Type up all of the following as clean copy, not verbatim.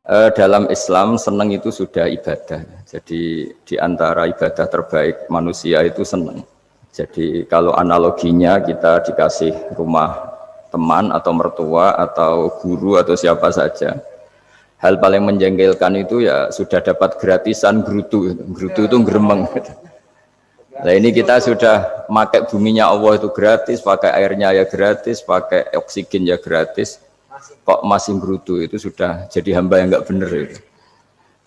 Dalam Islam senang itu sudah ibadah. Jadi di antara ibadah terbaik manusia itu senang. Jadi kalau analoginya kita dikasih rumah teman atau mertua atau guru atau siapa saja, hal paling menjengkelkan itu ya sudah dapat gratisan gerutu. Gerutu itu geremeng. Nah ini kita sudah pakai buminya Allah itu gratis, pakai airnya ya gratis, pakai oksigen ya gratis. Kok masih gerutu, itu sudah jadi hamba yang nggak benar itu.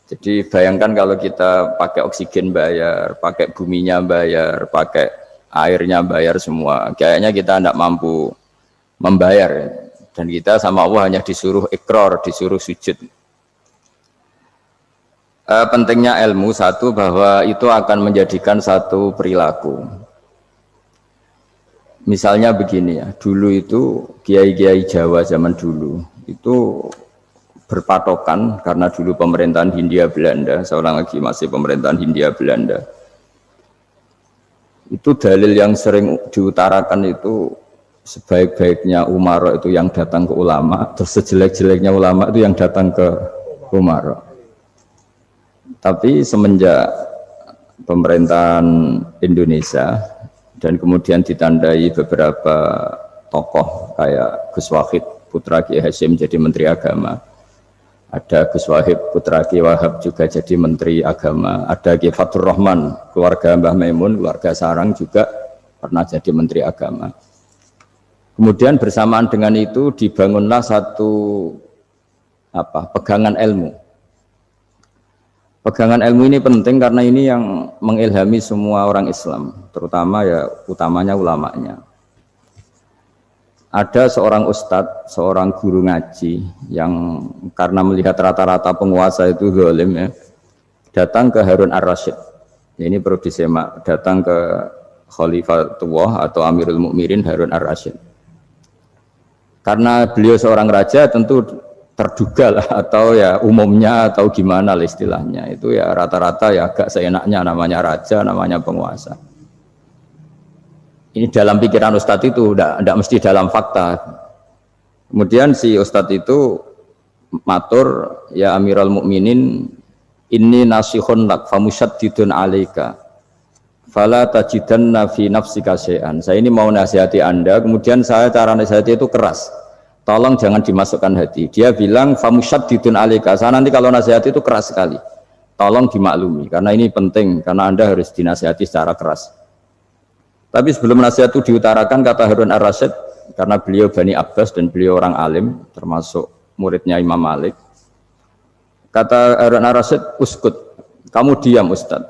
Jadi bayangkan kalau kita pakai oksigen bayar, pakai buminya bayar, pakai airnya bayar semua, kayaknya kita tidak mampu membayar. Dan kita sama Allah hanya disuruh ikrar, disuruh sujud. Pentingnya ilmu satu bahwa itu akan menjadikan satu perilaku. Misalnya begini ya, dulu itu kiai-kiai Jawa zaman dulu itu berpatokan karena dulu pemerintahan Hindia Belanda, seorang lagi masih pemerintahan Hindia Belanda. Itu dalil yang sering diutarakan itu sebaik-baiknya umara itu yang datang ke ulama, terus sejelek-jeleknya ulama itu yang datang ke umara. Tapi semenjak pemerintahan Indonesia dan kemudian ditandai beberapa tokoh kayak Gus Wahid putra Kiai Hasyim jadi Menteri Agama, ada Gus Wahid putra Kiai Wahab juga jadi Menteri Agama, ada Kiai Fathur Rahman keluarga Mbah Maimun, keluarga Sarang juga pernah jadi Menteri Agama. Kemudian bersamaan dengan itu dibangunlah satu pegangan ilmu. Pegangan ilmu ini penting karena ini yang mengilhami semua orang Islam, terutama ya utamanya ulamanya. Ada seorang ustadz, seorang guru ngaji yang karena melihat rata-rata penguasa itu zalim ya, datang ke Harun ar-Rasyid. Ini perlu disemak, datang ke Khalifatullah atau Amirul Mukminin Harun ar-Rasyid. Karena beliau seorang raja tentu terduga lah, atau ya umumnya atau gimana lah istilahnya, itu ya rata-rata ya agak seenaknya, namanya raja, namanya penguasa. Ini dalam pikiran ustadz itu tidak mesti dalam fakta. Kemudian si ustadz itu matur, ya Amirul Mukminin, inni nasihun lak famusyaddidun alaika fala tajidanna fi nafsika syai'an. Saya ini mau nasihati Anda, kemudian saya cara nasihati itu keras. Tolong jangan dimasukkan hati. Dia bilang famusyaddidun alaika. Saya nanti kalau nasihati itu keras sekali. Tolong dimaklumi karena ini penting, karena Anda harus dinasihati secara keras. Tapi sebelum nasihat itu diutarakan, kata Harun ar-Rasyid, karena beliau Bani Abbas dan beliau orang alim, termasuk muridnya Imam Malik. Kata Harun ar-Rasyid, uskut, kamu diam Ustaz.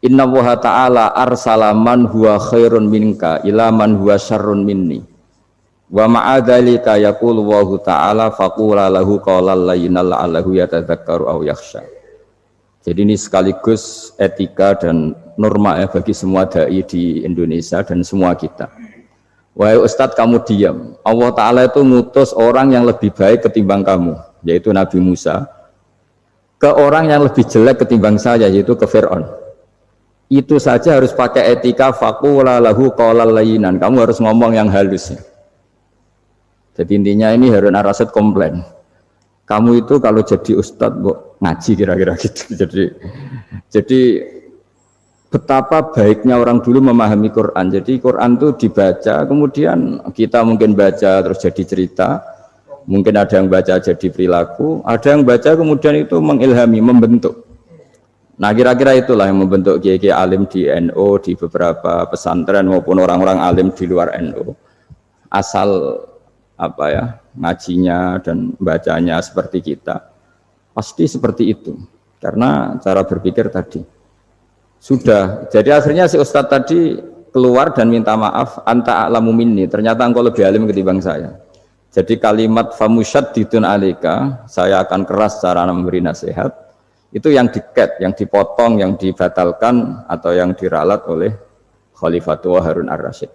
Inna Allaha ta'ala arsala man huwa khairun minka ila man huwa syarrun minni. Wa ma'adzalika yaqulu Allahu ta'ala faqula lahu qawlan layyinan la'allahu yatadzakkaru aw yakhsha. Jadi ini sekaligus etika dan norma ya bagi semua dai di Indonesia dan semua kita. Wahai Ustadz, kamu diam. Allah Ta'ala itu ngutus orang yang lebih baik ketimbang kamu, yaitu Nabi Musa, ke orang yang lebih jelek ketimbang saya, yaitu ke Fir'aun. Itu saja harus pakai etika faqula lahu qawlan layyinan. Kamu harus ngomong yang halus ya. Jadi intinya ini Harun ar-Rasyid komplain. Kamu itu kalau jadi ustadz kok ngaji kira-kira gitu. Jadi betapa baiknya orang dulu memahami Quran. Jadi Quran itu dibaca, kemudian kita mungkin baca terus jadi cerita, mungkin ada yang baca jadi perilaku, ada yang baca kemudian itu mengilhami, membentuk. Nah kira-kira itulah yang membentuk kiai-kiai alim di NU, di beberapa pesantren maupun orang-orang alim di luar NU. Asal ngajinya dan bacanya seperti kita, pasti seperti itu karena cara berpikir tadi sudah. Jadi akhirnya si ustadz tadi keluar dan minta maaf, anta a'lamu minni, ternyata engkau lebih alim ketimbang saya. Jadi kalimat famusyaddidun alaika, saya akan keras cara memberi nasihat, itu yang diket, yang dipotong, yang dibatalkan atau yang diralat oleh Khalifatullah Harun ar-Rasyid,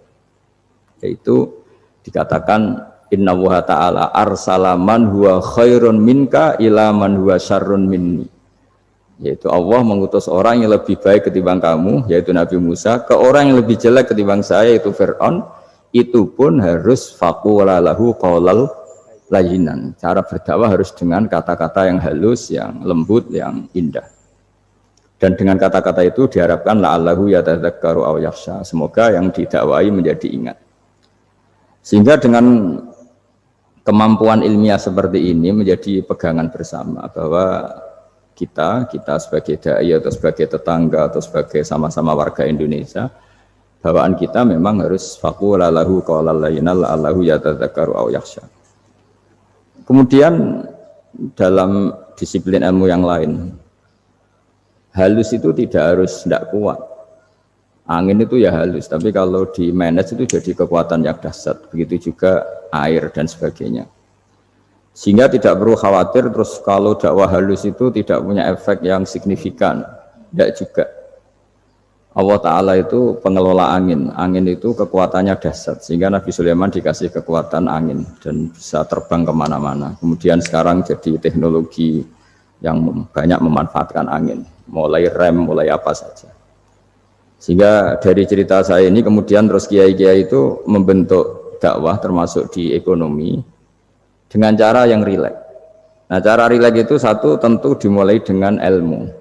yaitu dikatakan Inna Allaha ta'ala arsala man huwa khairun minka ila man huwa syarrun minni. Yaitu Allah mengutus orang yang lebih baik ketimbang kamu, yaitu Nabi Musa, ke orang yang lebih jelek ketimbang saya, yaitu Fir'aun. Itu pun harus faqula lahu qawlal layinan. Cara berdakwah harus dengan kata-kata yang halus, yang lembut, yang indah. Dan dengan kata-kata itu diharapkan la'allahu yatadzakkaru aw yakhsha. Semoga yang didakwai menjadi ingat. Sehingga dengan kemampuan ilmiah seperti ini menjadi pegangan bersama bahwa kita sebagai dai atau sebagai tetangga atau sebagai sama-sama warga Indonesia, bawaan kita memang harus faqula lahu qawlan layyinan la'allahu yatadzakkaru aw yakhsha. Kemudian dalam disiplin ilmu yang lain, halus itu tidak kuat. Angin itu ya halus, tapi kalau di manage itu jadi kekuatan yang dahsyat. Begitu juga air dan sebagainya. Sehingga tidak perlu khawatir terus kalau dakwah halus itu tidak punya efek yang signifikan. Tidak juga. Allah Ta'ala itu pengelola angin. Angin itu kekuatannya dahsyat. Sehingga Nabi Sulaiman dikasih kekuatan angin dan bisa terbang kemana-mana. Kemudian sekarang jadi teknologi yang banyak memanfaatkan angin. Mulai rem, mulai apa saja. Sehingga dari cerita saya ini kemudian terus kiai-kiai itu membentuk dakwah termasuk di ekonomi dengan cara yang rileks. Nah, cara rileks itu satu tentu dimulai dengan ilmu.